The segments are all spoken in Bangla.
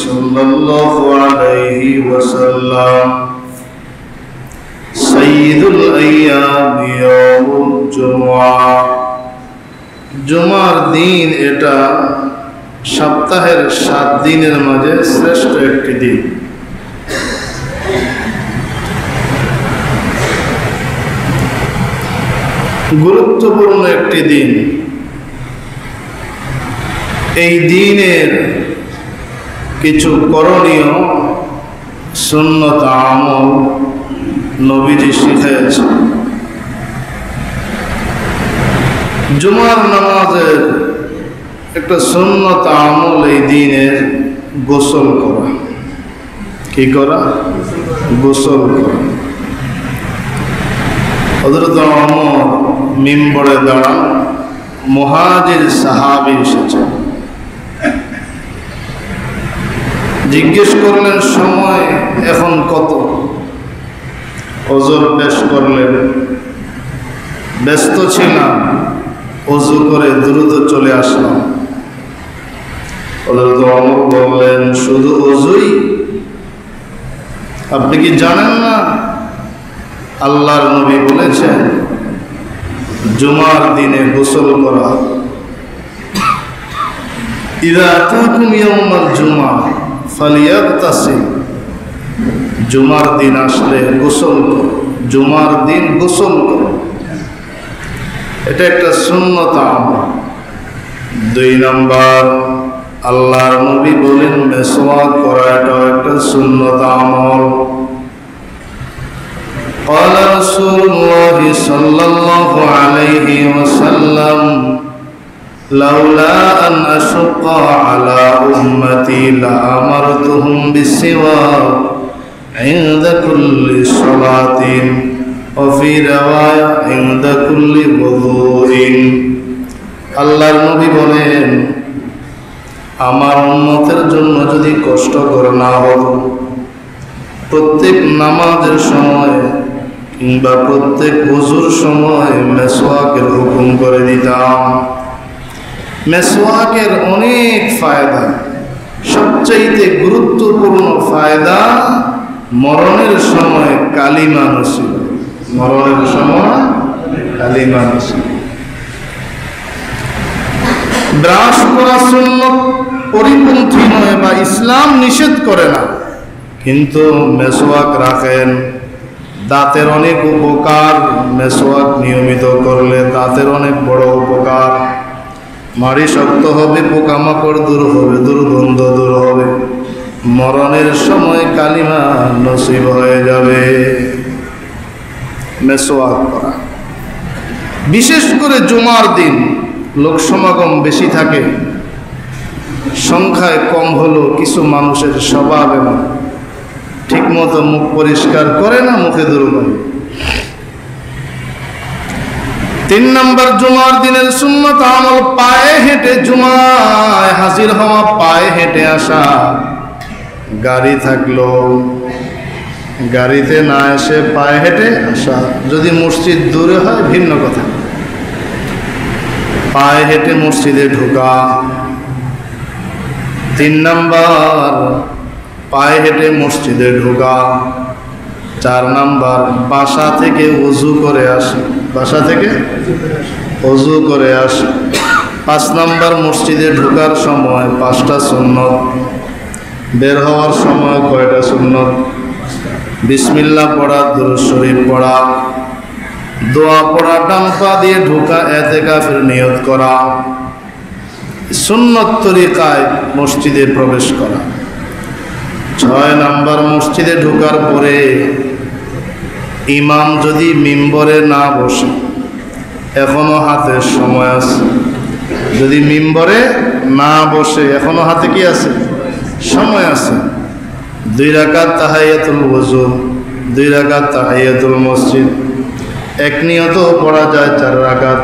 সাল্লাল্লাহু আলাইহি ওয়াসাল্লাম সাইয়্যিদুল আইয়াম ইয়াউমুল জুমআহ। জুমার দিন এটা সপ্তাহের 7 দিনের মাঝে শ্রেষ্ঠ একটি দিন। গুরুত্বপূর্ণ একটি দিন। এই দিনের কিছু করণীয় সুন্নত আমল নবীজি শিখিয়েছেন। জুমার নামাজের একটা সুন্নত আমল এই দিনের গোসল করা। কি করা? গোসল করা। হযরত ওমর মিম্বরে দাঁড়ান, মুহাজির সাহাবী এসেছেন, জিজ্ঞেস করলেন সময় এখন কত? ওযর পেশ করলেন, ব্যস্ত ছিলাম, ওযু করে দ্রুত চলে আসলাম। হযরত ওমর বললেন, শুধু ওযুই? আপনি কি জানেন না আল্লাহর নবী বলেছেন জুমার দিনে গোসল করা? ইযা আতাকুম ইয়াউমাল জুমআহ ফালিয়াগতাসিল। জুমার দিন আসলে গোসল করো, জুমার দিন গোসল করো। এটা একটা সুন্নত আমল। 2 নাম্বার, আল্লাহর নবী বলেন মেসওয়াক করা এটা একটা সুন্নত আমল। قال رسول الله صلى الله عليه وسلم لولا أن أشق على أمتي لأمرتهم بالسواك عند كل صلاة وفي رواية عند كل وضوء। আল্লাহর নবী বলেন, আমার উম্মতের জন্য যদি কষ্টকর না হতো, প্রত্যেক নামাজের সময় কিংবা প্রত্যেক ওযুর সময় মেসওয়াকের হুকুম করে দিতাম। মেসওয়াকের অনেক ফায়দা, সবচাইতে গুরুত্বপূর্ণ ফায়দা মরণের সময় কালিমা নসিব। মরণের সময় কালিমা নসিব। ব্রাশ করা সুন্নত পরিপন্থী নয় বা ইসলাম নিষেধ করে না, কিন্তু মেসওয়াক রাখেন। দাঁতের অনেক উপকার, মেসওয়াক নিয়মিত করলে দাঁতের অনেক বড় উপকার। মাড়ি শক্ত হবে, পোকামাকড় দূর হবে, দুর্গন্ধ দূর হবে, মরণের সময় কালিমা নসিব হয়ে যাবে। মেসওয়াক করা, বিশেষ করে জুমার দিন লোক সমাগম বেশি থাকে, সংখ্যায় কম হলেও কিছু মানুষের স্বভাব এমন, ঠিক মতো মুখ পরিষ্কার করে না, মুখে দুর্গন্ধ। 3 নম্বর, জুমার দিনের সুন্নত আমল পায়ে হেঁটে জুমায় হাজির হওয়া, পায়ে হেঁটে আসা। গাড়ি থাকলো, গাড়িতে না এসে পায়ে হেঁটে আসা। যদি মসজিদ দূরে হয় ভিন্ন কথা, পায়ে হেঁটে মসজিদে ঢোকা। 3 নম্বর, পায়ে হেঁটে মসজিদে ঢোকা। 4 নম্বর, বাসা থেকে ওযু করে আসে, বাসা থেকে ওযু করে আসে। 5 নম্বর, মসজিদে ঢোকার সময় 5টা সুন্নত, বের হওয়ার সময় কয়টা সুন্নত? বিসমিল্লাহ পড়া, দুরূদ শরীফ পড়া, দোয়া পড়া, ডান পা দিয়ে ঢোকা, ইতিকাফের নিয়ত করা, সুন্নত তরিকায় মসজিদে প্রবেশ করা। 6 নম্বর, মসজিদে ঢোকার পরে ইমাম যদি মিম্বরে না বসে, এখনো হাতে সময় আছে। যদি মিম্বরে না বসে এখনো হাতে কি আছে? সময় আছে। 2 রাকাত তাহিয়াতুল ওযু, 2 রাকাত তাহিয়াতুল মসজিদ, এক নিয়ত পড়া যায় 4 রাকাত।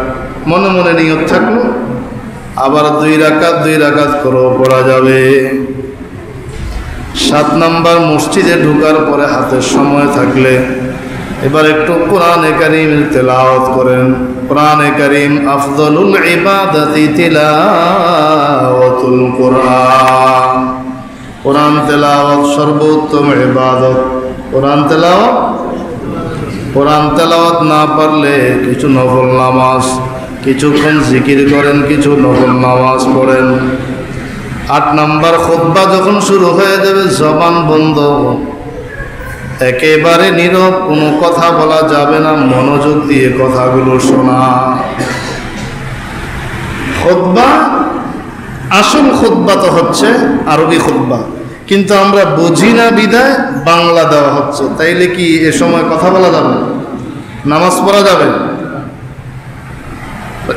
মনে মনে নিয়ত থাকলো, আবার 2 রাকাত করেও পড়া যাবে। 7 নম্বর, মসজিদে ঢোকার পরে হাতে সময় থাকলে এবার একটু কোরআনে কারীম তেলাওয়াত করেন। কোরআনে কারীম আফদলুল ইবাদাতি তিলাওয়াতুল কোরআন। কোরআন তেলাওয়াত সর্বোত্তম ইবাদত। কোরআন তেলাওয়াত না পারলে কিছু নফল নামাজ, কিছুক্ষণ জিকির করেন, কিছু নফল নামাজ পড়েন। 8 নাম্বার, খুতবা যখন শুরু হয়ে যাবে জবান বন্ধ, একেবারে নীরব, কোনো কথা বলা যাবে না, মনোযোগ দিয়ে কথাগুলো শোনা। খুতবা, আসল খুতবা তো হচ্ছে আরবি খুতবা, কিন্তু আমরা বুঝি না বিধায় বাংলা দেওয়া হচ্ছে। তাইলে কি এ সময় কথা বলা যাবে, নামাজ পড়া যাবে?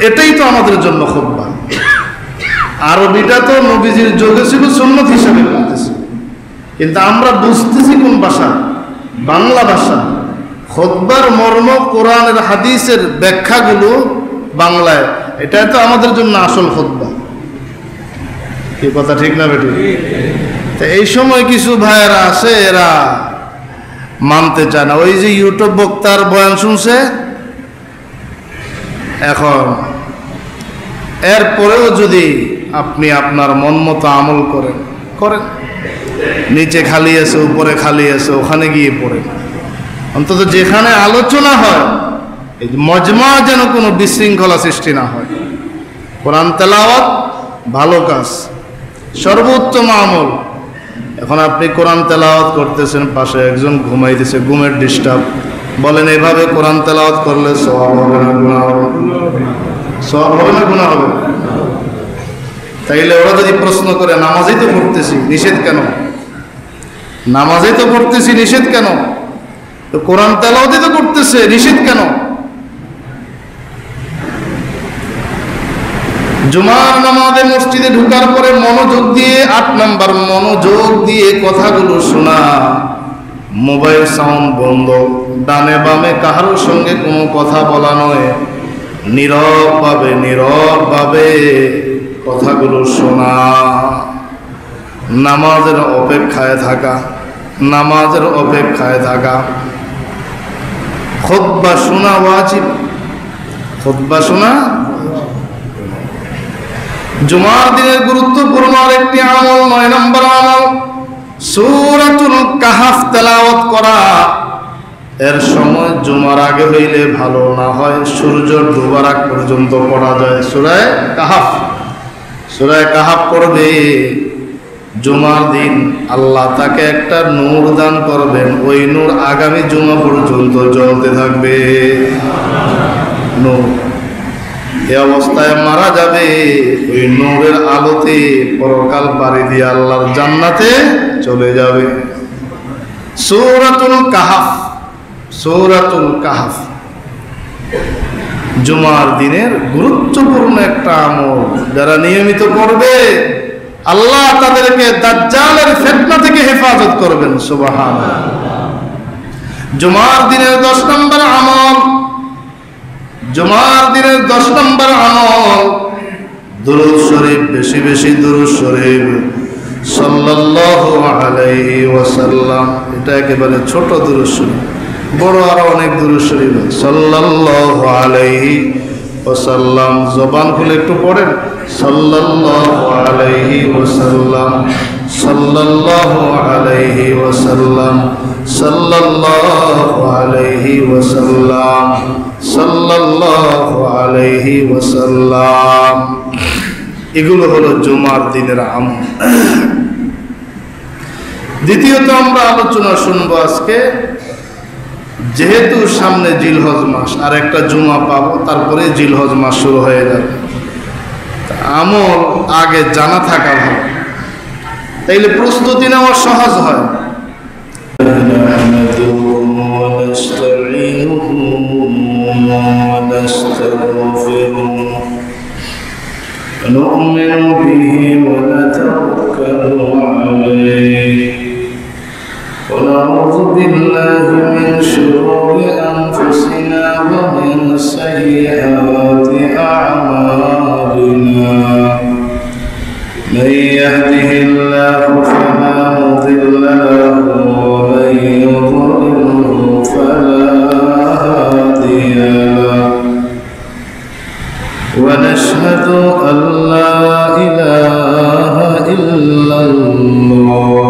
এটাই তো আমাদের জন্য খুতবা। আরবিটা তো নবীজির যুগে ছিল সুন্নত হিসাবে বলতেছে, কিন্তু আমরা বুঝতেছি কোন ভাষা? বাংলা ভাষা। খুতবার মর্ম, কোরআনের হাদিসের ব্যাখ্যাগুলো বাংলায়, এটাই তো আমাদের জন্য আসল খুতবা। কি কথা ঠিক না বেটি? তো এই সময় কিছু ভাইয়েরা আছে, এরা মানতে চায় না। ওই যে ইউটিউব বক্তার বয়ান শুনছে, এখন এরপরেও যদি আপনি আপনার মন মতো আমল করেন, নিচে খালি আছে, উপরে খালি আছে, ওখানে গিয়ে পড়েন। অন্তত যেখানে আলোচনা হয়, এই মজমা যেন কোনো বিশৃঙ্খলা সৃষ্টি না হয়। কোরআন তেলাওয়াত ভালো কাজ, সর্বোত্তম আমল। এখন আপনি কোরআন তেলাওয়াত করতেছেন, পাশে একজন ঘুমাইতেছে, ঘুমের ডিস্টার্ব, বলেন এভাবে কোরআন তেলাওয়াত করলে সওয়াব হবে না গুনাহ হবে? সওয়াব হবে না গুনাহ হবে? তাইলে ওরা যদি প্রশ্ন করে, নামাজই তো পড়তেছি, নিষেধ কেন? নামাজই তো পড়তেছি, নিষেধ কেন? তো কোরআন তেলাওয়াতই তো করতেছে, নিষেধ কেন? জুমার নামাজে মসজিদে ঢোকার পরে মনোযোগ দিয়ে, 8 নাম্বার, মনোযোগ দিয়ে কথাগুলো শোনা। মোবাইল সাউন্ড বন্ধ, ডানে বামে কাহারোর সঙ্গে কোনো কথা বলা নয়, নীরবভাবে কথাগুলো শোনা। নামাজের অপেক্ষায় থাকা। খুতবা শোনা ওয়াজিব, খুতবা শোনা। জুমার দিনের গুরুত্বপূর্ণ আরেকটি আমল, 9 নম্বর আমল, সূরাতুল কাহাফ তেলাওয়াত করা। এর সময় জুমার আগে হইলে ভালো, না হয় সূর্য ডুবার আগ পর্যন্ত পড়া যায়। সূরা কাহাফ পড়বে। জুমার দিন আল্লাহ তাকে একটা নূর দান করবেন, ওই নূর আগামী জুমা পর্যন্ত জ্বলতে থাকবে। নূর এ অবস্থায় মারা যাবে, ওই নূরের আলোতে পরকাল পাড়ি দিয়ে আল্লাহর জান্নাতে চলে যাবে। সূরাতুল কাহাফ জুমার দিনের গুরুত্বপূর্ণ একটা আমল। যারা নিয়মিত করবে, আল্লাহ তাদেরকে দাজ্জালের ফিতনা থেকে হেফাজত করবেন। সুবহানাল্লাহ। জুমার দিনের 10 নম্বর আমল, দুরূদ শরীফ, বেশি বেশি দুরূদ শরীফ সাল্লাল্লাহু আলাইহি ওয়াসাল্লাম। এটা একেবারে ছোট দুরূদ শরীফ, বড় আরো অনেক দুরূদ শরীফ। সাল্লাল্লাহু আলাইহি ওয়াসাল্লাম, জবান খুলে একটু পড়েন, সাল্লাল্লাহু আলাইহি ওয়াসাল্লাম, সাল্লাল্লাহু আলাইহি ওয়াসাল্লাম, সাল্লাল্লাহু আলাইহি ওয়াসাল্লাম, সাল্লাল্লাহু আলাইহি ওয়াসাল্লাম। এগুলো হলো জুমার দিনের আমল। দ্বিতীয়ত আমরা আলোচনা শুনবো আজকে, যেহেতু সামনে জিলহজ মাস, আর একটা জুমা পাবো, তারপরে জিলহজ মাস শুরু হয়ে যাবে। আমল আগে জানা থাকা ভালো, তাইলে প্রস্তুতি নেওয়া সহজ হয়। نؤمن به ونتوكل عليه ونعوذ بالله من شرور أنفسنا ومن سيئات أعمالنا من يهده الله فلا مضل له ومن يضلل فلا هادي له ونشهد أن لا إله إلا الله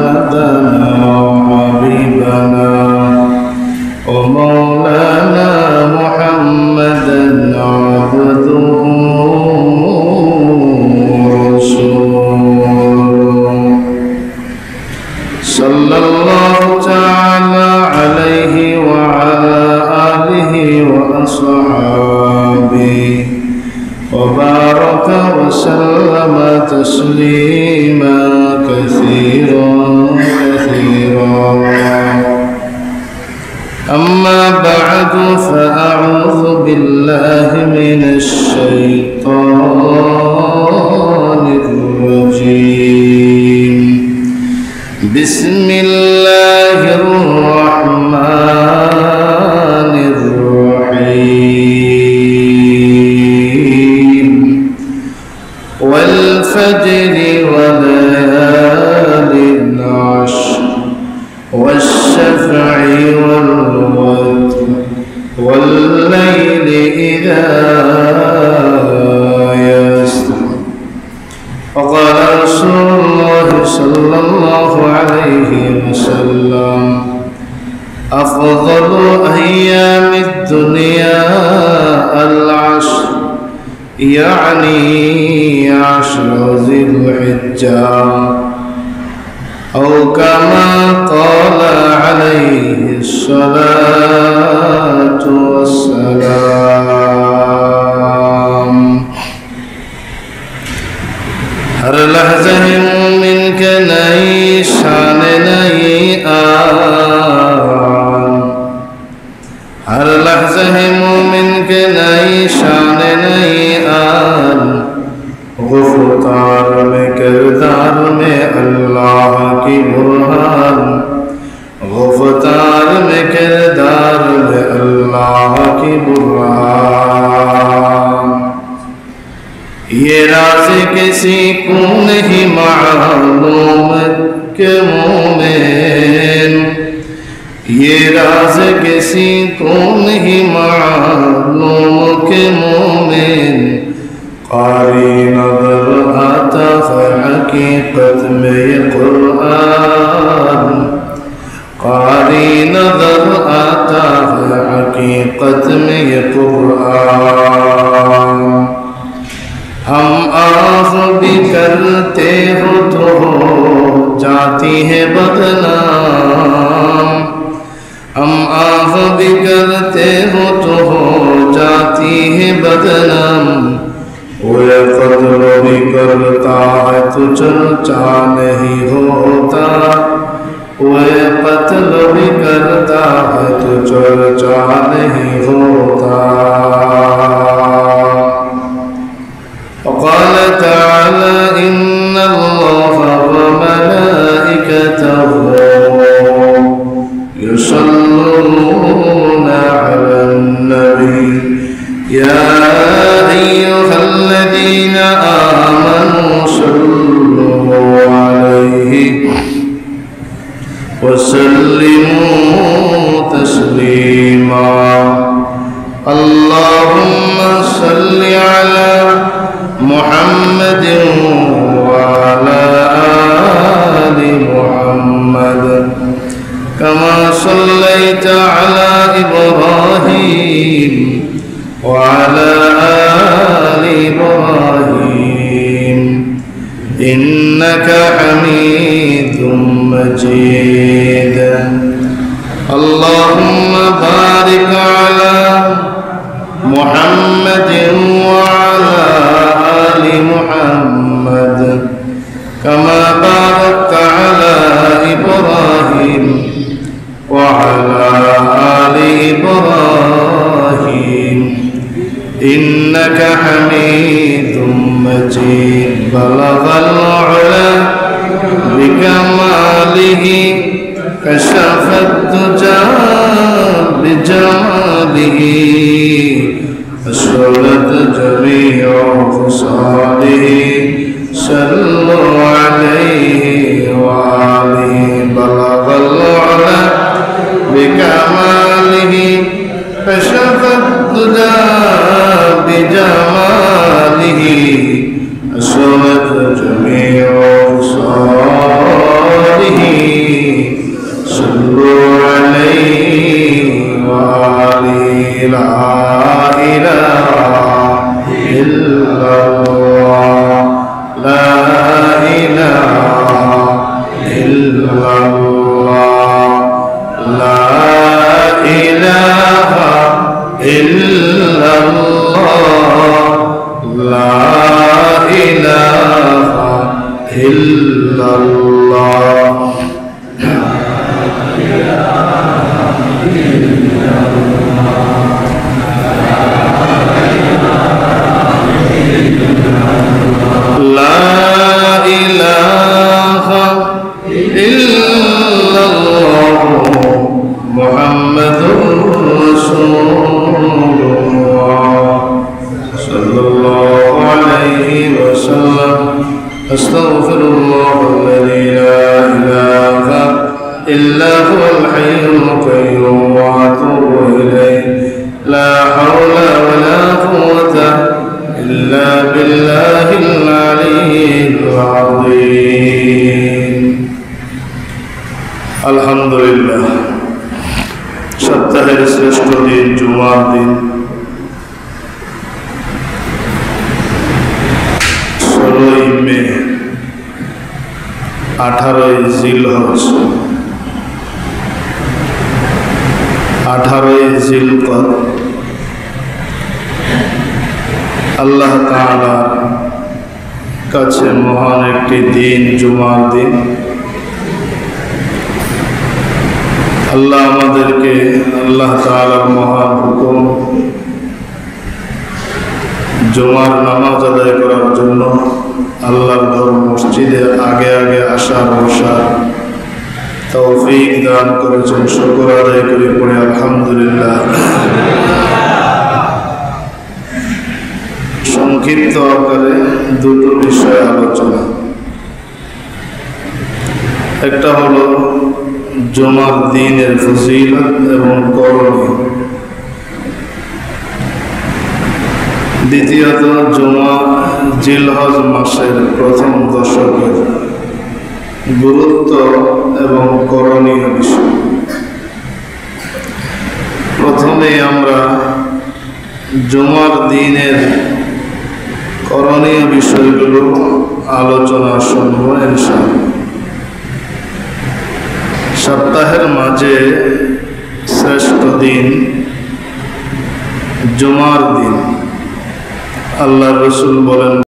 سندنا وحبيبنا ومولانا محمدا عبده ورسوله صلى الله تعالى عليه وعلى آله وأصحابه وبارك وسلم تسليما كثيرا كثيرا. أما بعد فأعوذ بالله من الشيطان الرجيم. بسم الله الرحمن الرحيم. والفجر وليال عشر والشفع والوتر والليل إذا يسر. وقال رسول الله صلى الله عليه وسلم أفضل أيام الدنيا العشر، يعني عشر ذي الحجة، أو كما قال عليه الصلاة والسلام. हर लहज़े मोमिन के नई शान नई आन, हर लहज़े मोमिन के नई शान नई आन। गुफ्तार में किरदार में अल्लाह की बुरहान, गुफ्तार में किरदार में अल्लाह की बुरहान। ये राज़ किसी को नहीं मालूम के मोमिन, ये राज़ किसी को नहीं मालूम के मोमिन। क़ारी नज़र आता है हकीकत में ये क़ुरआन, क़ारी नज़र आता है हकीकत में ये क़ुरआन। हम आह भी करते हो तो हो जाती है बदनाम, हम आह भी करते हो तो हो जाती है बदनाम। वो कत्ल भी करता है तो चर्चा नहीं होता, वो कत्ल भी करता है तो चर्चा नहीं होता। وقال تعالى إن الله وملائكته يصلون على النبي يا أيها الذين آمنوا صلوا عليه وسلموا تسليما. اللهم صل على محمد وعلى آل محمد كما صليت على إبراهيم وعلى آل إبراهيم إنك حميد مجيد. اللهم بارك على محمد وعلى آل محمد كما باركت على إبراهيم وعلى آل إبراهيم إنك حميد مجيد. بلغ العلا بكماله كشف الدجى بجماله أشرت جميع خصاله صلوا عليه وآله. بلغ العلا بكماله كشف الدجى بجماله أشرت جميع خصاله ইলাহা ইল্লাল্লাহ লা ইলাহা ইল্লাল্লাহ লা ইলাহা ইল্লাল্লাহ মুহাম্মাদুর রাসূলুল্লাহ সাল্লাল্লাহু আলাইহি ওয়াসাল্লাম আস্তাগফিরুল্লাহাল্লাযী লা ইলাহা ইল্লা হুয়াল হাইয়ুল কাইয়্যুম ওয়া আতুবু ইলাইহি লা হাওলা ওয়া লা কুওয়াতা ইল্লা বিল্লাহিল আলিয়্যিল আযীম। আলহামদুলিল্লাহ, সপ্তাহের শ্রেষ্ঠ দিন জুমার দিন, 16ই মে, 18ই জিলহজ, 18ই জিলকদ। আল্লাহ তাআলার কাছে মহান একটি দিন, জুমার দিন। আল্লাহ আমাদেরকে আল্লাহ তাআলার মহান হুকুম জুমার নামাজ আদায় করার জন্য আল্লাহর ঘর মসজিদে আগে আগে আসা বসার তৌফিক দান করেছেন। শুকর আদায় করে পড়ে আলহামদুলিল্লাহ। সংক্ষিপ্ত আকারে দুটো বিষয় আলোচনা। একটা হলো জুমার দিনের ফজিলত এবং করণীয়, দ্বিতীয়ত জুমা জিলহজ মাসের প্রথম দশকের গুরুত্ব এবং করণীয় বিষয়। প্রথমে আমরা জুমার দিনের করণীয় বিষয়গুলো আলোচনা শুনব ইনশাআল্লাহ। সপ্তাহের মাঝে শ্রেষ্ঠ দিন জুমার দিন। আল্লাহ রাসূল বলেন,